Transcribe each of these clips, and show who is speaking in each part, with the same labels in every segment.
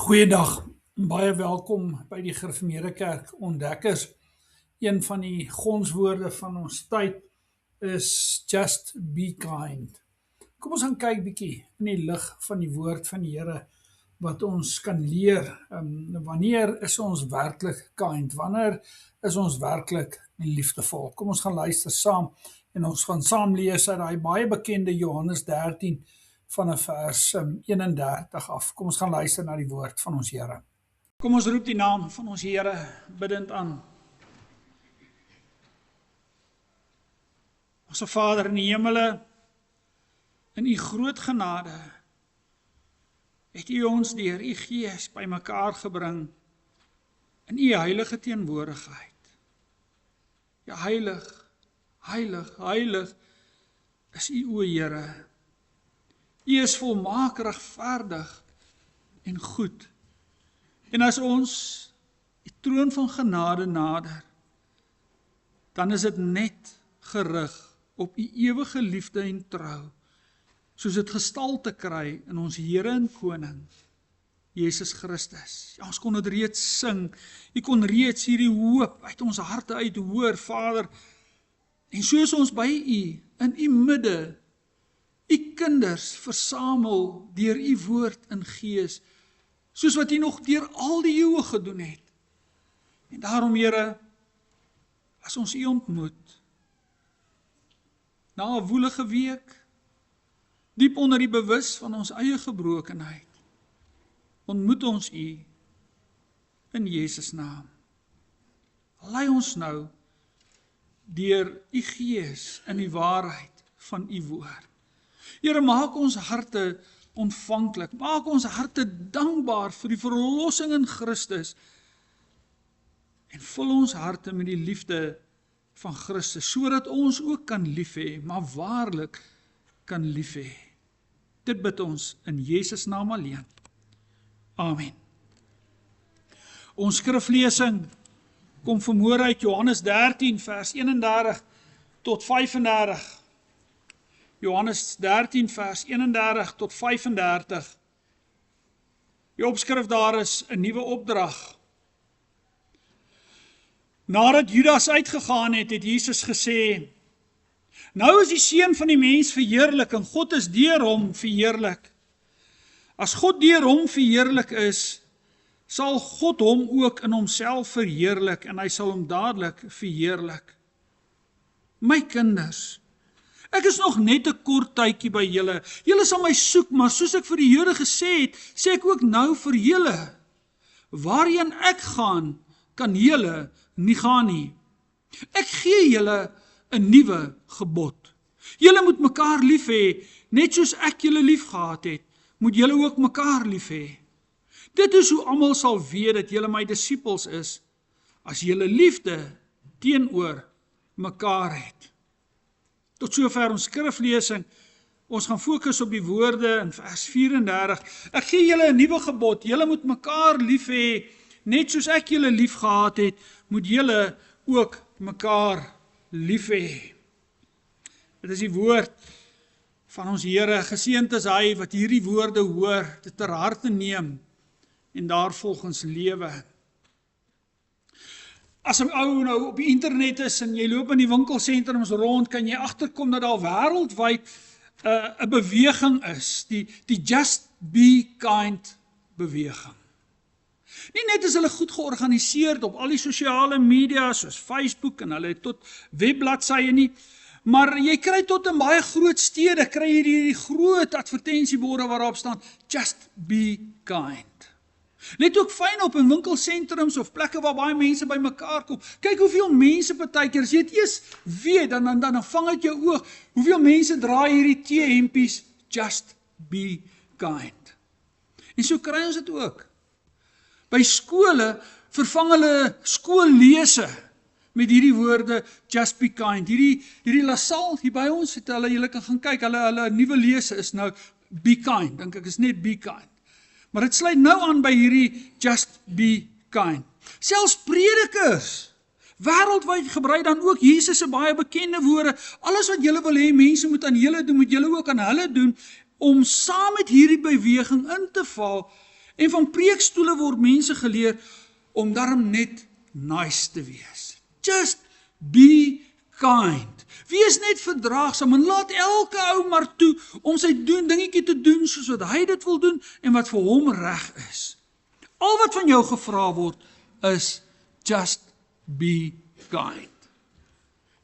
Speaker 1: Goeiedag, baie welkom by die Gereformeerde Kerk Ontdekkers. Een van die gonswoorde van ons tyd is just be kind. Kom ons gaan kyk bietjie in die lig van die woord van die Here wat ons kan leer. Wanneer is ons werklik kind? Wanneer is ons werklik liefdevol? Kom ons gaan luister saam en ons gaan saam lees uit daai baie bekende Johannes 13 van vers 31 af. Kom ons gaan luister na die woord van ons Here. Kom ons roep die naam van ons Here bidend aan. Ons Vader in die hemele, in u groot genade, het u ons deur u Gees bymekaar gebring in u heilige teenwoordigheid. Ja, heilig, heilig, heilig is u, o Here. U is volmaak regverdig en goed. En as ons die troon van genade nader, dan is dit net gerig op u ewige liefde en trou, soos dit gestalte kry in ons Here en Koning, Jesus Christus. Ja, ons kon dit reeds sing, u kon reeds hierdie hoop uit ons harte uit hoor, Vader, en soos ons by u, in u midde, u kinders versamel deur u woord in gees, soos wat u nog deur al die eeue gedoen het. En daarom, Here, as ons u ontmoet, na 'n woelige week, diep onder die bewus van ons eie gebrokenheid, ontmoet ons u in Jesus naam. Lei ons nou deur u Gees in die waarheid van u woord. Here, maak ons harte ontvanklik, maak ons harte dankbaar vir die verlossing in Christus en vul ons harte met die liefde van Christus, sodat ons ook kan lief hê, maar waarlik kan lief hê. Dit bid ons in Jesus naam alleen. Amen. Ons skriflesing kom vanmôre uit Johannes 13 vers 31 tot 35. Johannes 13 vers 31 tot 35. Die opskrif daar is 'n nuwe opdrag. Nadat Judas uitgegaan het, het Jesus gesê, nou is die Seun van die mens verheerlik en God is deur hom verheerlik. As God deur hom verheerlik is, sal God hom ook in homself verheerlik en hy sal hom dadelik verheerlik. My kinders, ek is nog net 'n kort tydjie by julle. Julle sal my soek, maar soos ek vir die Jode gesê het, sê ek ook nou vir julle. Waarheen ek gaan, kan julle nie gaan nie. Ek gee julle 'n nuwe gebod. Julle moet mekaar lief hê, net soos ek julle lief gehad het, moet julle ook mekaar lief hê. Dit is hoe almal sal weet dat julle my disippels is, as julle liefde teenoor mekaar het. Tot sover ons skriflesing. Ons gaan fokus op die woorde in vers 34. Ek gee julle 'n nuwe gebod. Julle moet mekaar lief hê, net soos ek julle lief gehad het, moet julle ook mekaar lief hê. Dit is die woord van ons Here. Geseënd is hy wat hierdie woorde hoor, dit ter harte neem en daarvolgens lewe. As 'n ou nou op die internet is en jy loop in die winkelsentrums rond, kan jy agterkom dat daar wêreldwyd 'n beweging is, die Just Be Kind beweging. Nie net is hulle goed georganiseerd op al die sosiale media soos Facebook en hulle tot webbladsye nie, maar jy kry tot in baie groot stede, kry jy die groot advertensieborde waarop staan Just Be Kind. Let ook fyn op in winkelsentrums of plekke waar baie mense by mekaar kom. Kyk hoeveel mense partykeer, as jy het eers weet, dan vang uit jou oog, hoeveel mense draai hierdie T-hempies, Just Be Kind. En so kry ons dit ook. By skole vervang hulle skoollese met hierdie woorde, Just Be Kind. Hierdie LaSalle, hier by ons, het hulle, julle kan gaan kyk, hulle nuwe lese is nou Be Kind, dink ek is net Be Kind. Maar dit sluit nou aan by hierdie Just Be Kind. Selfs predikers wêreldwyd gebruik dan ook Jesus se baie bekende woorde. Alles wat julle wil hê mense moet aan julle doen, moet julle ook aan hulle doen, om saam met hierdie beweging in te val En van preekstoele word mense geleer om daarom net nice te wees. Just be kind. Wees net verdraagsaam en laat elke ou maar toe om sy dingetjie te doen soos wat hy dit wil doen en wat vir hom reg is. Al wat van jou gevra word is just be kind.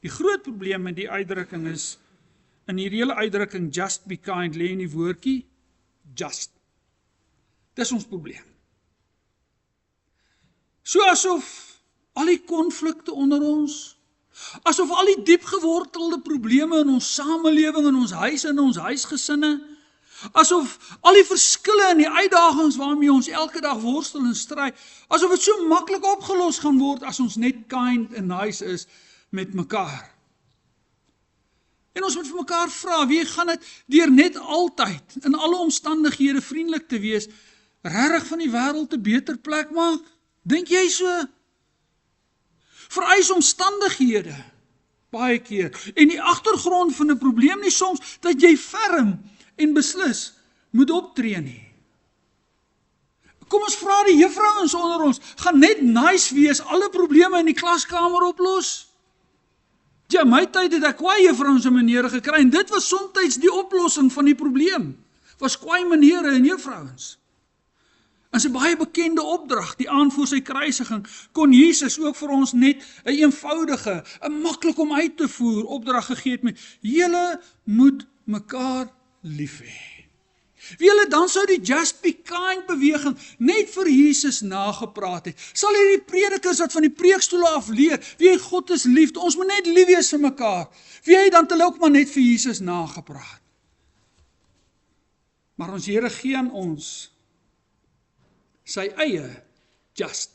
Speaker 1: Die groot probleem met die uitdrukking is, in hierdie hele uitdrukking just be kind, lê in die woordjie just. Dis ons probleem. So asof al die konflikte onder ons, asof al die diep gewortelde probleme in ons samelewing, in ons huis, in ons huisgesinne, asof al die verskille en die uitdagings waarmee ons elke dag worstel en stry, asof dit so maklik opgelos gaan word as ons net kind en nice is met mekaar. En ons moet vir mekaar vra, wie gaan dit deur net altyd, in alle omstandighede vriendelik te wees, regtig van die wêreld 'n beter plek maak? Dink jy so? Vereis omstandighede, baie keer, en die agtergrond van 'n probleem nie soms, dat jy ferm en beslis moet optree nie. Kom ons vra die juffrouens onder ons, gaan net nice wees, alle probleme in die klaskamer oplos? Ja, my tyd het ek kwaai juffrouens en menere gekry, en dit was soms die oplossing van die probleem, was kwaai menere en juffrouens. In sy baie bekende opdrag, die aand voor sy kruisiging, kon Jesus ook vir ons net 'n eenvoudige, 'n maklik om uit te voer opdrag gegee het met, julle moet mekaar lief hê. Wie julle dan sou die just be kind beweging net vir Jesus nagepraat het. Sal hierdie predikers wat van die preekstoele af leer, wie God is liefde, ons moet net lief wees vir mekaar. Wie hy dan ook maar net vir Jesus nagepraat. Maar ons Here gee aan ons sy eie just.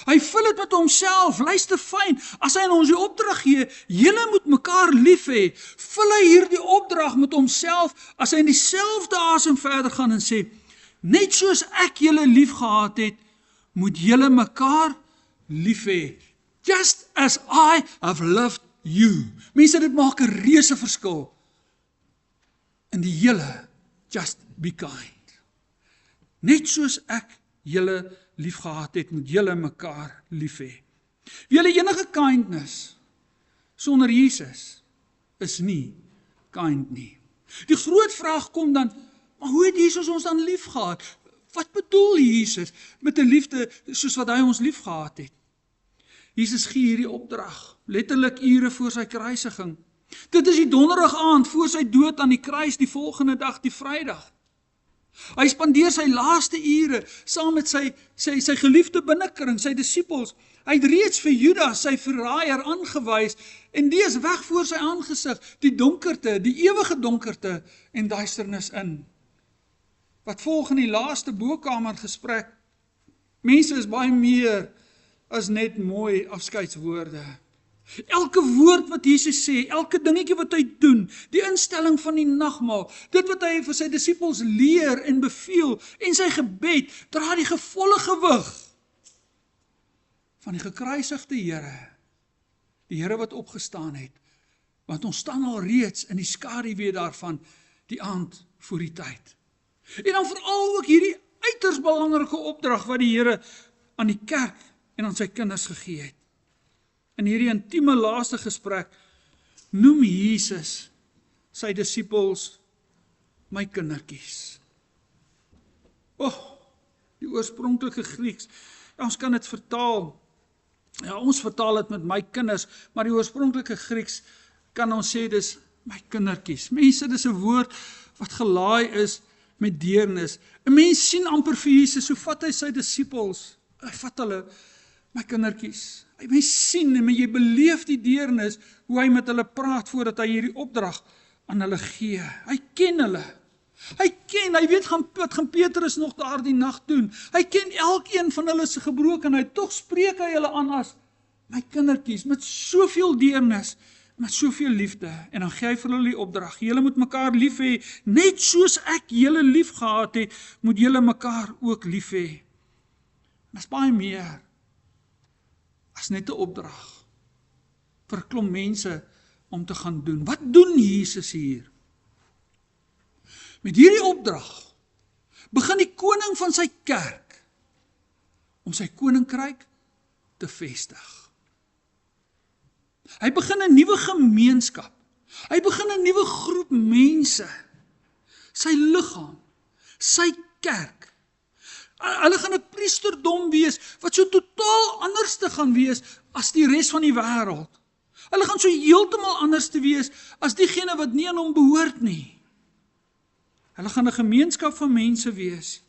Speaker 1: Hy vul dit met homself, luister fyn, as hy aan ons die opdrag gee, julle moet mekaar lief hê, vul hy hierdie opdrag met homself, as hy in dieselfde asem verder gaan en sê, net soos ek julle lief gehad het, moet julle mekaar lief hê, just as I have loved you. Mense, dit maak 'n reuse verskil in die hele just be kind. Net soos ek julle lief gehad het, moet julle mekaar lief hê. Wie julle enige kindness sonder Jesus is nie kind nie. Die groot vraag kom dan, maar hoe het Jesus ons dan lief gehad? Wat bedoel Jesus met 'n liefde soos wat hy ons lief gehad het? Jesus gee hierdie opdrag, letterlik ure voor sy kruisiging. Dit is die donderdag aand voor sy dood aan die kruis, die volgende dag, die Vrydag. Hy spandeer sy laaste ure saam met sy geliefde binnekring, sy disippels. Hy het reeds vir Judas, sy verraaier, aangewys, en die is weg voor sy aangesig, die donkerte, die ewige donkerte en duisternis in. Wat volg in die laaste bokamergesprek, mense is baie meer as net mooi afskeidswoorde. Elke woord wat Jesus sê, elke dingetjie wat hy doen, die instelling van die nagmaal, dit wat hy vir sy disippels leer en beveel, en sy gebed, dra die gevolle gewig van die gekruisigde Here, die Here wat opgestaan het, want ons staan al reeds in die skaduwee daarvan, die aand voor die tyd. En dan veral ook hierdie uiters belangrike opdrag wat die Here aan die kerk en aan sy kinders gegee het. In hierdie intieme laaste gesprek noem Jesus sy disippels my kindertjies. Die oorspronklike Grieks, ja, ons kan dit vertaal, ja, ons vertaal dit met my kinders, maar die oorspronklike Grieks kan ons sê dis my kindertjies. Mense, dis 'n woord wat gelaai is met deernis. 'n Mens sien amper vir Jesus, so vat hy sy disippels, hy vat hulle, my kindertjies. Hy sien en jy beleef die deernis, hoe hy met hulle praat voordat hy hierdie opdrag aan hulle gee. Hy ken hulle. Hy weet wat gaan Petrus nog daardie nag doen. Hy ken elkeen van hulle se gebrokenheid, tog spreek hy hulle aan as my kindertjies, met soveel deernis, met soveel liefde. En dan gee hy vir hulle die opdrag, julle moet mekaar lief hê, net soos ek julle lief gehad het, moet julle mekaar ook lief hê. Dit is baie meer as net 'n opdrag vir 'n klomp mense om te gaan doen. Wat doen Jesus hier? Met hierdie opdrag begin die koning van sy kerk om sy koninkryk te vestig. Hy begin 'n nuwe gemeenskap. Hy begin 'n nuwe groep mense. Sy liggaam, sy kerk. Hulle gaan 'n priesterdom wees wat so totaal anders te gaan wees as die res van die wêreld. Hulle gaan so heeltemal anders te wees as diegene wat nie aan hom behoort nie. Hulle gaan 'n gemeenskap van mense wees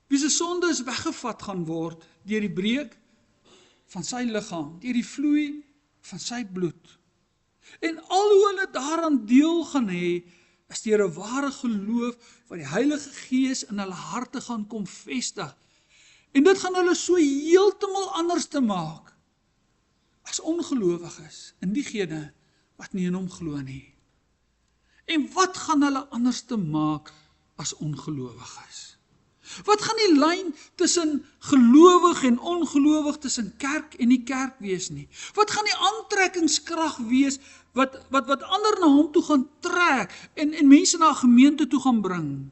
Speaker 1: wie se sondes weggevat gaan word deur die breek van sy liggaam, deur die vloei van sy bloed. En al hoe hulle daaraan deel gaan hê, is deur 'n ware geloof wat die Heilige Gees in hulle harte gaan kom vestig. En dit gaan hulle so heeltemal anders te maak as ongelowiges en diegene wat nie in hom glo nie. En wat gaan hulle anders te maak as ongelowiges? Wat gaan die lyn tussen gelowig en ongelowig, tussen kerk en die kerk wees nie? Wat gaan die aantrekkingskrag wees wat ander na hom toe gaan trek en mense na 'n gemeente toe gaan bring?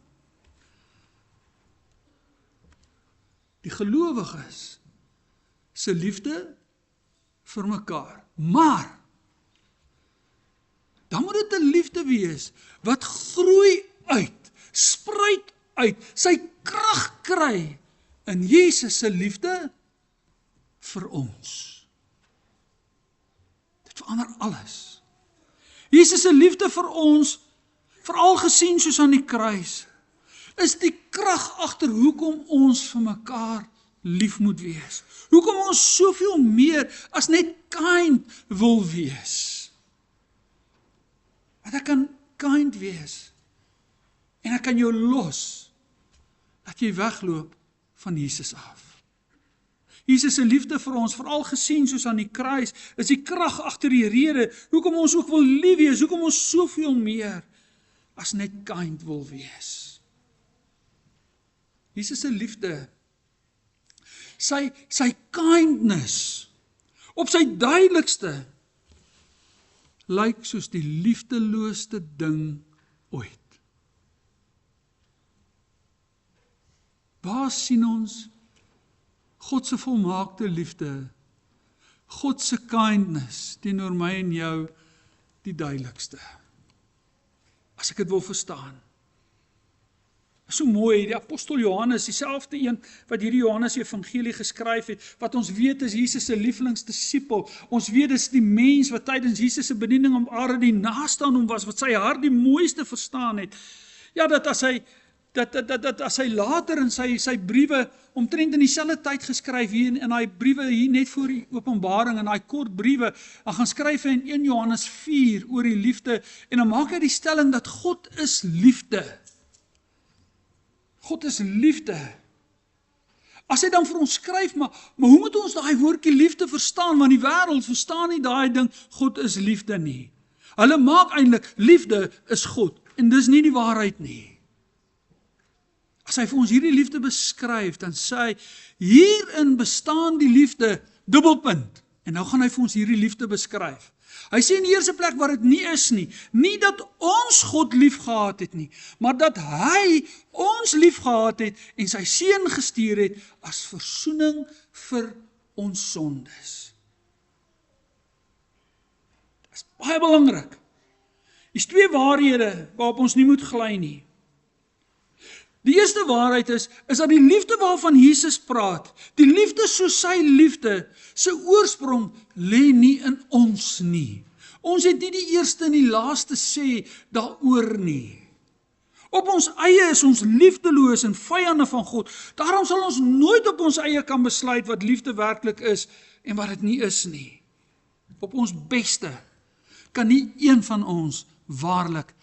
Speaker 1: Die gelowiges se liefde vir mekaar. Maar dan moet dit 'n liefde wees wat groei uit, spruit uit, sy krag kry in Jesus se liefde vir ons. Dit verander alles. Jesus se liefde vir ons, veral gesien soos aan die kruis, is die krag agter hoekom ons vir mekaar lief moet wees. Hoekom ons soveel meer as net kind wil wees. Want ek kan kind wees en ek kan jou los dat jy wegloop van Jesus af. Jesus se liefde vir ons, veral gesien soos aan die kruis, is die krag agter die rede hoekom ons ook wil lief wees, hoekom ons soveel meer as net kind wil wees. Jesus se liefde, sy kindness, op sy duidelikste, lyk soos die liefdelooste ding ooit. Waar sien ons God se volmaakte liefde, God se kindness teenoor my en jou die duidelikste? As ek dit wil verstaan. So mooi, die apostel Johannes, dieselfde een wat hierdie Johannes evangelie geskryf het, wat ons weet is Jesus se lievelingsdisipel. Ons weet dis die mens wat tydens Jesus se bediening op aarde die naaste aan hom was, wat sy hart die mooiste verstaan het. Ja, dat as hy later in sy briewe omtrent in dieselfde tyd geskryf hier in hy briewe hier net voor die Openbaring, in hy kort briewe, dan gaan skryf hy in 1 Johannes 4 oor die liefde en dan maak hy die stelling dat God is liefde. God is liefde. As hy dan vir ons skryf, maar hoe moet ons daai woordjie liefde verstaan? Want die wêreld verstaan nie daai ding, God is liefde nie. Hulle maak eintlik, liefde is God, en dis nie die waarheid nie. As hy vir ons hierdie liefde beskryf, dan sê hy, hierin bestaan die liefde, dubbelpunt. En nou gaan hy vir ons hierdie liefde beskryf. Hy sê in die eerste plek wat dit nie is nie, nie dat ons God lief gehad het nie, maar dat hy ons lief gehad het en sy seun gestuur het as versoening vir ons sondes. Dit is baie belangrik. Dis 2 waarhede waarop ons nie moet gly nie. Die eerste waarheid is dat die liefde waarvan Jesus praat, die liefde soos sy liefde, sy oorsprong lê nie in ons nie. Ons het nie die eerste en die laaste sê daaroor nie. Op ons eie is ons liefdeloos en vyande van God. Daarom sal ons nooit op ons eie kan besluit wat liefde werklik is en wat dit nie is nie. Op ons beste kan nie een van ons waarlik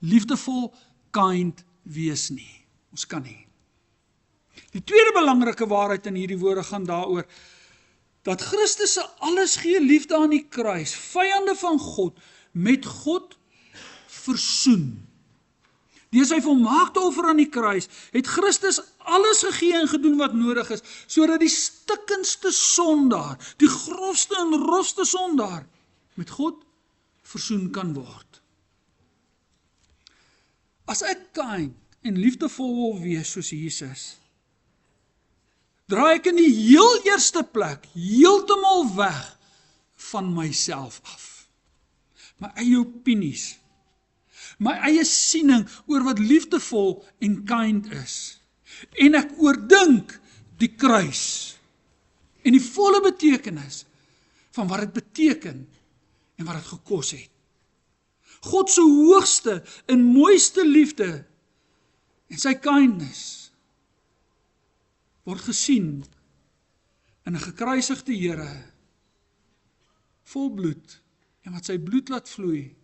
Speaker 1: liefdevol, kind wees nie. Ons kan nie. Die tweede belangrike waarheid in hierdie woorde gaan daaroor, dat Christus se alles gee liefde aan die kruis, vyande van God, met God versoen. Deur sy volmaakte offer aan die kruis, het Christus alles gegee en gedoen wat nodig is, sodat die stikkendste sondaar, die grofste en rofste sondaar, met God versoen kan word. As ek kind en liefdevol wil wees soos Jesus, draai ek in die heel eerste plek heeltemal weg van myself af. My eie opinies, my eie siening oor wat liefdevol en kind is. En ek oordink die kruis en die volle betekenis van wat dit beteken en wat dit gekos het. God se hoogste en mooiste liefde en sy kindness word gesien in 'n gekruisigde Here vol bloed en wat sy bloed laat vloei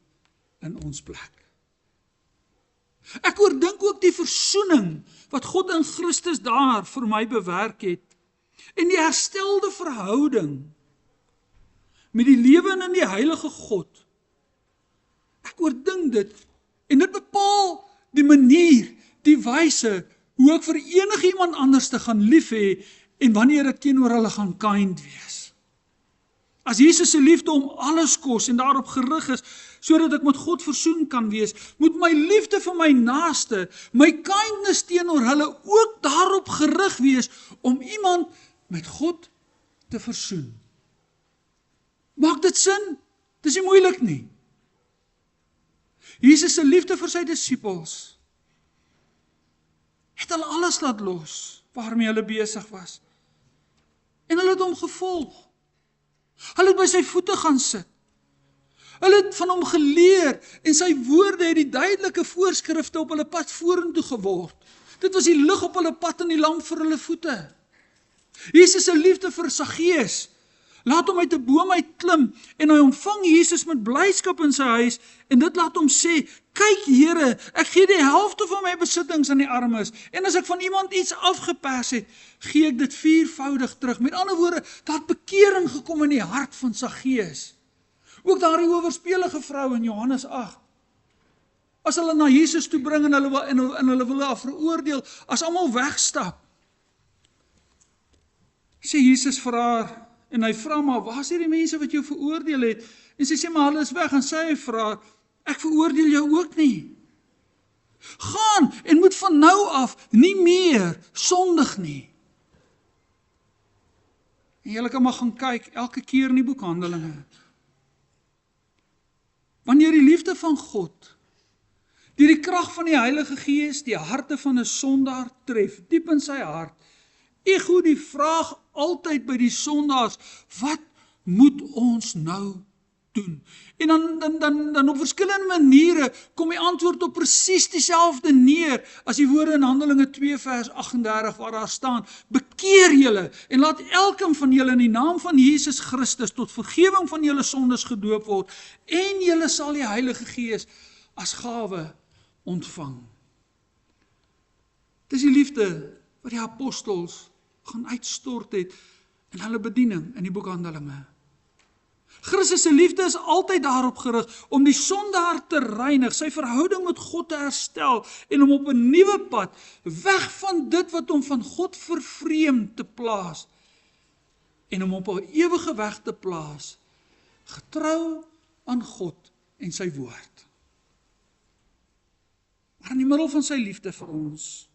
Speaker 1: in ons plek. Ek oordink ook die versoening wat God in Christus daar vir my bewerk het en die herstelde verhouding met die lewende en die heilige God. Ek oordink dit en dit bepaal die manier, die wyse hoe ek vir enigiemand anders te gaan lief hê en wanneer ek teenoor hulle gaan kind wees. As Jesus se liefde om alles kos en daarop gerig is, sodat ek met God versoen kan wees, moet my liefde vir my naaste, my kindness teenoor hulle ook daarop gerig wees om iemand met God te versoen. Maak dit sin? Dis nie moeilik nie. Jesus se liefde vir sy disippels het hulle alles laat los waarmee hulle besig was. En hulle het hom gevolg. Hulle het by sy voete gaan sit. Hulle het van hom geleer en sy woorde het die duidelike voorskrifte op hulle pad vorentoe geword. Dit was die lig op hulle pad en die lamp vir hulle voete. Jesus se liefde vir Saggeus laat hom uit 'n boom uitklim en hy ontvang Jesus met blydskap in sy huis en dit laat hom sê, kyk Here, ek gee die helfte van my besittings aan die armes en as ek van iemand iets afgepers het, gee ek dit 4voudig terug. Met ander woorde, daar het bekering gekom in die hart van Saggeus. Ook daardie owerspelige vrou in Johannes 8. As hulle na Jesus toe bring en hulle wil haar veroordeel, as almal wegstap, sê Jesus vir haar, en hy vra maar, waar is die mense wat jou veroordeel het? En sy sê, maar hulle is weg, en sy vra, ek veroordeel jou ook nie. Gaan, en moet van nou af nie meer sondig nie. En julle kan maar gaan kyk, elke keer in die boek Handelinge. Wanneer die liefde van God, deur die krag van die Heilige Gees, die harte van 'n sondaar tref, diep in sy hart, ego die vraag altyd by die sondaars, wat moet ons nou doen? En dan op verskillende maniere kom die antwoord op presies dieselfde neer as die woorde in Handelinge 2 vers 38 waar daar staan, bekeer julle en laat elkeen van julle in die naam van Jesus Christus tot vergewing van julle sondes gedoop word en julle sal die Heilige Gees as gawe ontvang. Dis die liefde wat die apostels gaan uitstort het in hulle bediening in die boek Handelinge. Christus se liefde is altyd daarop gerig om die sondaar te reinig, sy verhouding met God te herstel en om op 'n nuwe pad, weg van dit wat hom van God vervreem te plaas en om op 'n ewige weg te plaas, getrou aan God en sy woord. Maar in die middel van sy liefde vir ons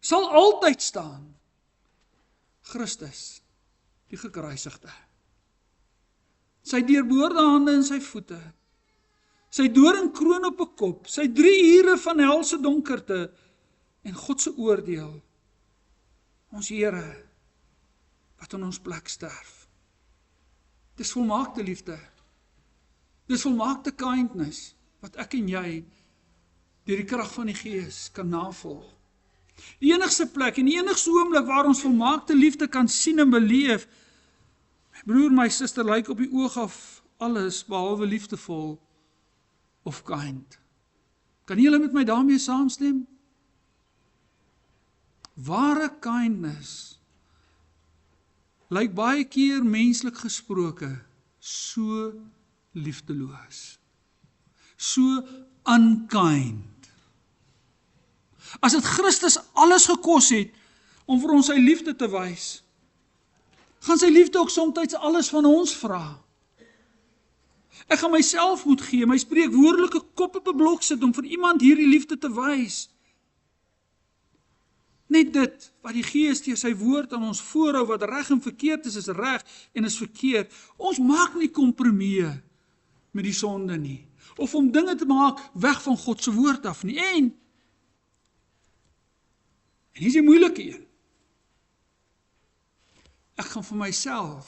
Speaker 1: sal altyd staan Christus, die gekruisigde. Sy deurboorde hande en sy voete, sy doringkroon op 'n kop, sy 3 ure van helse donkerte en God se oordeel, ons Here wat in ons plek sterf. Dis volmaakte liefde, dis volmaakte kindness wat ek en jy deur die krag van die Gees kan navolg. Die enigste plek en die enigste oomblik waar ons volmaakte liefde kan sien en beleef, my broer, my suster, lyk op die oog af alles behalwe liefdevol of kind. Kan julle met my daarmee saamstem? Ware kindness lyk baie keer menslik gesproke so liefdeloos, so unkind. As dit Christus alles gekos het om vir ons sy liefde te wys, gaan sy liefde ook soms alles van ons vra. Ek gaan myself moet gee, my spreekwoordelike kop op 'n blok sit om vir iemand hierdie liefde te wys. net dit, wat die Gees deur sy woord aan ons voorhou, wat reg en verkeerd is reg en is verkeerd. Ons maak nie kompromieë met die sonde nie, of om dinge te maak weg van God se woord af nie. En hier is die moeilike een. Ek gaan vir myself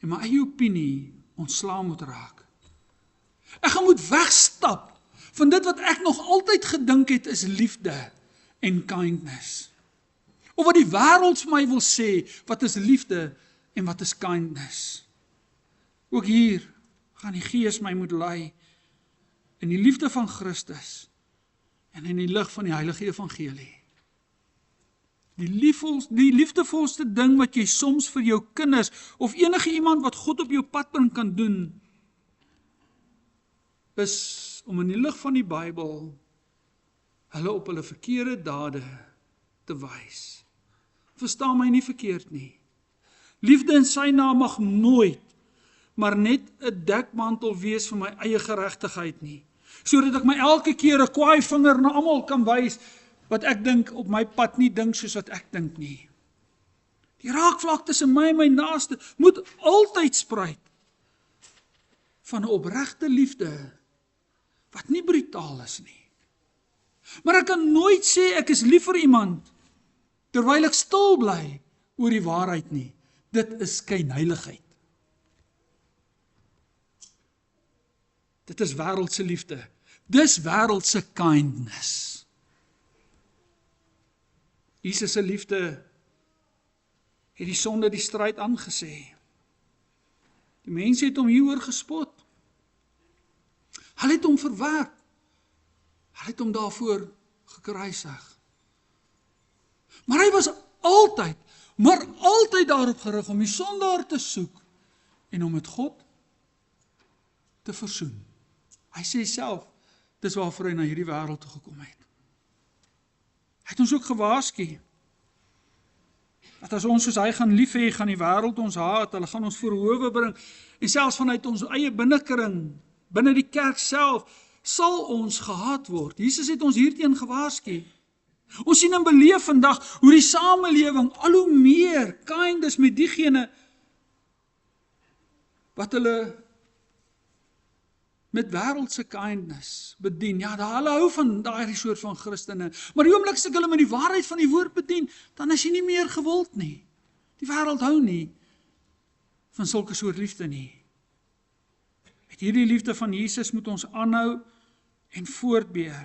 Speaker 1: en my eie opinie ontslaa moet raak. Ek gaan moet wegstap van dit wat ek nog altyd gedink het is liefde en kindness. Of wat die wêreld vir my wil sê, wat is liefde en wat is kindness. Ook hier gaan die Gees my moet lei in die liefde van Christus en in die lig van die heilige evangelie. Die liefdevolste ding wat jy soms vir jou kinders of enige iemand wat God op jou pad bring kan doen, is om in die lig van die Bybel hulle op hulle verkeerde dade te wys. Verstaan my nie verkeerd nie. Liefde in sy naam mag nooit, maar net 'n dekmantel wees vir my eie geregtigheid nie, sodat ek my elke keer 'n kwaai vinger na almal kan wys, wat ek dink op my pad nie dink soos wat ek dink nie. Die raakvlak tussen my en my naaste moet altyd spruit van 'n opregte liefde, wat nie brutaal is nie. Maar ek kan nooit sê ek is lief vir iemand, terwyl ek stil bly oor die waarheid nie. Dit is skynheiligheid. Dit is wêreldse liefde. Dis wêreldse kindness. Jesus se liefde het die sonde die stryd aangesê. Die mense het hom hieroor gespot. Hulle het hom verwerp. Hulle het hom daarvoor gekruisig. Maar hy was altyd, maar altyd daarop gerig om die sondaar te soek en om met God te versoen. Hy sê self, dis waarvoor hy na hierdie wêreld toe gekom het. Hy het ons ook gewaarsku, dat as ons soos hy gaan lief hê, gaan die wêreld ons haat, hulle gaan ons voor howe bring, en selfs vanuit ons eie binnekring, binne die kerk self, sal ons gehaat word. Jesus het ons hierteen gewaarsku. Ons sien en beleef vandag hoe die samelewing al hoe meer kind is met diegene wat hulle met wêreldse kindness bedien. Ja, hulle hou van daai soort van Christene, maar die oomblik as ek hulle met die waarheid van die woord bedien, dan is jy nie meer gewild nie. Die wêreld hou nie van sulke soort liefde nie. Met hierdie liefde van Jesus moet ons aanhou en voortbeer,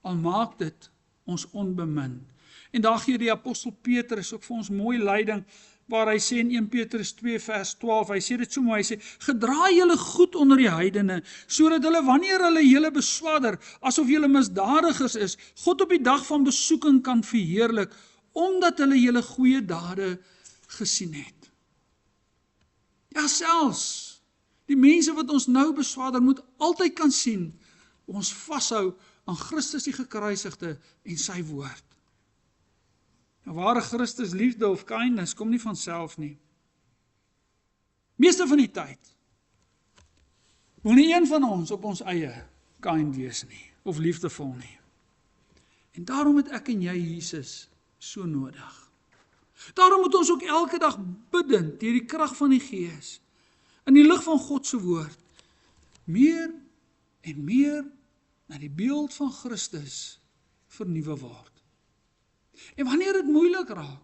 Speaker 1: al maak dit ons onbemind. En daar gee die apostel Petrus ook vir ons mooi leiding, waar hy sê in 1 Petrus 2 vers 12, hy sê dit so mooi, hy sê, gedraai julle goed onder die heidene, sodat hulle wanneer hulle julle beswadder, asof julle misdadigers is, God op die dag van besoeking kan verheerlik, omdat hulle julle goeie dade gesien het. Ja, selfs die mense wat ons nou beswadder, moet altyd kan sien, ons vashou aan Christus die gekruisigde en sy woord. Nou, ware Christus liefde of kindness kom nie van self nie. Meeste van die tyd wil nie een van ons op ons eie kind wees nie, of liefdevol nie. En daarom het ek en jy Jesus so nodig. Daarom moet ons ook elke dag bidden deur die krag van die Gees, in die lig van God se woord, meer en meer na die beeld van Christus vernuwe word. En wanneer dit moeilik raak,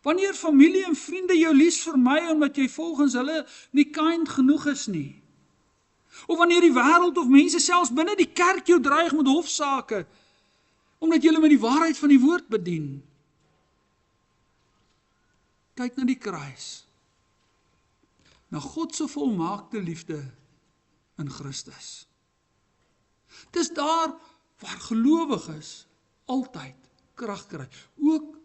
Speaker 1: wanneer familie en vriende jou liefs vermy omdat jy volgens hulle nie kind genoeg is nie, of wanneer die wêreld of mense selfs binne die kerk jou dreig met hofsaake, omdat jy met die waarheid van die woord bedien, kyk na die kruis, na God se volmaakte liefde in Christus. Dis daar waar gelowiges altyd krag kry, ook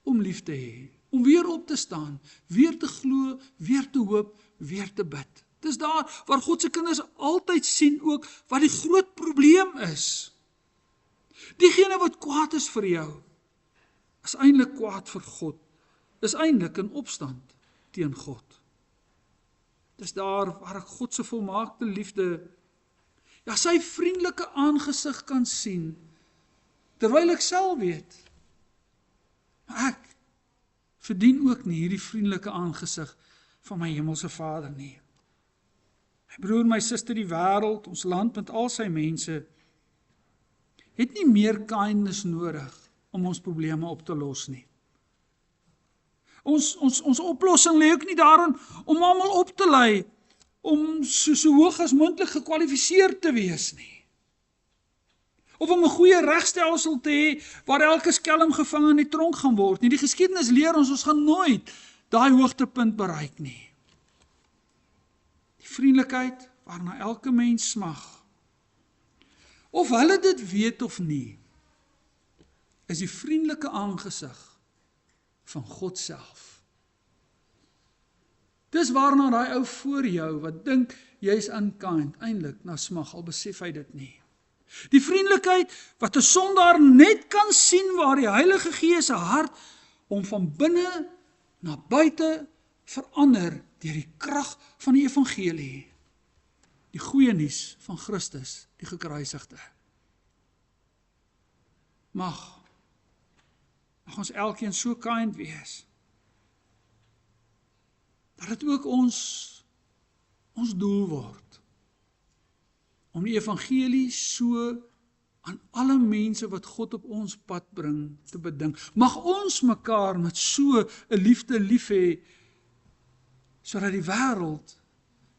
Speaker 1: om lief te hê, om weer op te staan, weer te glo, weer te hoop, weer te bid. Dis daar waar God se kinders altyd sien ook wat die groot probleem is. Diegene wat kwaad is vir jou, is eintlik kwaad vir God, is eintlik in opstand teen God. Dis daar waar ek God se volmaakte liefde, ja, sy vriendelike aangesig kan sien, terwyl ek self weet, Maar ek verdien ook nie hierdie vriendelike aangesig van my hemelse Vader nie. My broer, my suster, die wêreld, ons land met al sy mense, het nie meer kindness nodig om ons probleme op te los nie. Ons oplossing lê ook nie daarin om almal op te lei, om so hoog as moontlik gekwalifiseerd te wees nie. Of om 'n goeie regstelsel te hê, waar elke skelm gevang in die tronk gaan word nie. Die geskiedenis leer ons gaan nooit daai hoogtepunt bereik nie. Die vriendelikheid waarna elke mens smag, of hulle dit weet of nie, is die vriendelike aangesig van God self. Dis waarna daai ou voor jou, wat dink jy's unkind, eintlik na smag, al besef hy dit nie. Die vriendelikheid wat 'n sondaar net kan sien, waar die Heilige Gees se hart om van binne na buite verander deur die krag van die evangelie, die goeie nuus van Christus, die gekruisigde. Mag ons elkeen so kind wees, dat dit ook ons doel word, om die evangelie so aan alle mense wat God op ons pad bring, te beding. Mag ons mekaar met so 'n liefde lief hê, sodat die wêreld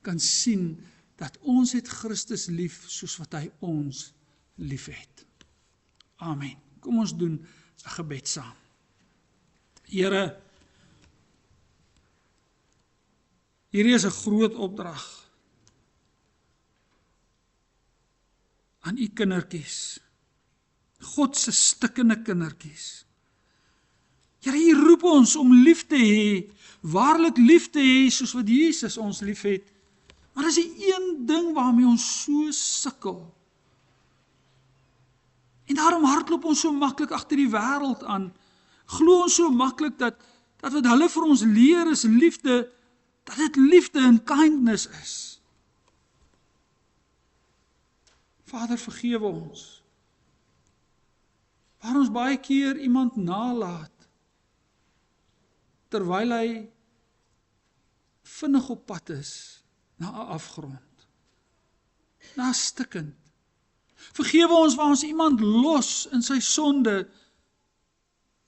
Speaker 1: kan sien, dat ons het Christus lief, soos wat hy ons lief het. Amen. Kom ons doen 'n gebed saam. Here, hierdie is 'n groot opdrag aan u kindertjies, God se stikkende kindertjies. Here, u roep ons om lief te hê, waarlik lief te hê, soos wat Jesus ons lief het. Maar dis die een ding waarmee ons so sukkel. En daarom hardloop ons so maklik agter die wêreld aan. Glo ons so maklik dat wat hulle vir ons leer is liefde, dat dit liefde en kindness is. Vader, vergewe ons, waar ons baie keer iemand nalaat, terwyl hy vinnig op pad is na 'n afgrond, na stikkend. Vergewe ons waar ons iemand los in sy sonde,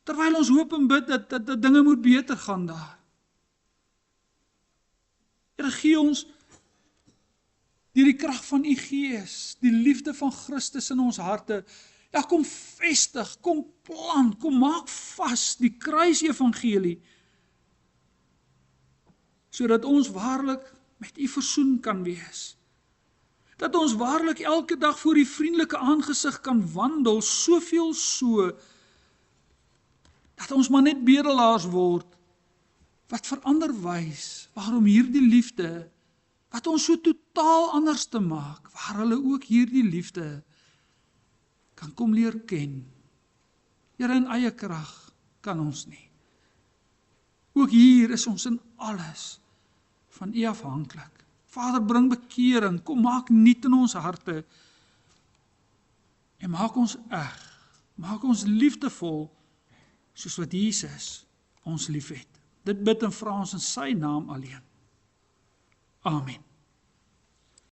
Speaker 1: terwyl ons hoop en bid dat dinge moet beter gaan daar. Here, gee ons deur die krag van u Gees, die liefde van Christus in ons harte. Ja, kom vestig, kom plant, kom maak vas die kruisevangelie, sodat ons waarlik met u versoen kan wees. Dat ons waarlik elke dag voor die vriendelike aangesig kan wandel, soveel so, dat ons maar net bedelaars word, wat verander wys, waarom hierdie liefde, wat ons so totaal anders te maak, waar hulle ook hierdie liefde kan kom leer ken. Here, in eie krag kan ons nie. Ook hier is ons in alles van u afhanklik. Vader, bring bekering, kom maak nuut in ons harte, en maak ons eg, maak ons liefdevol, soos wat Jesus ons lief het. Dit bid en vra ons in sy naam alleen. Amen.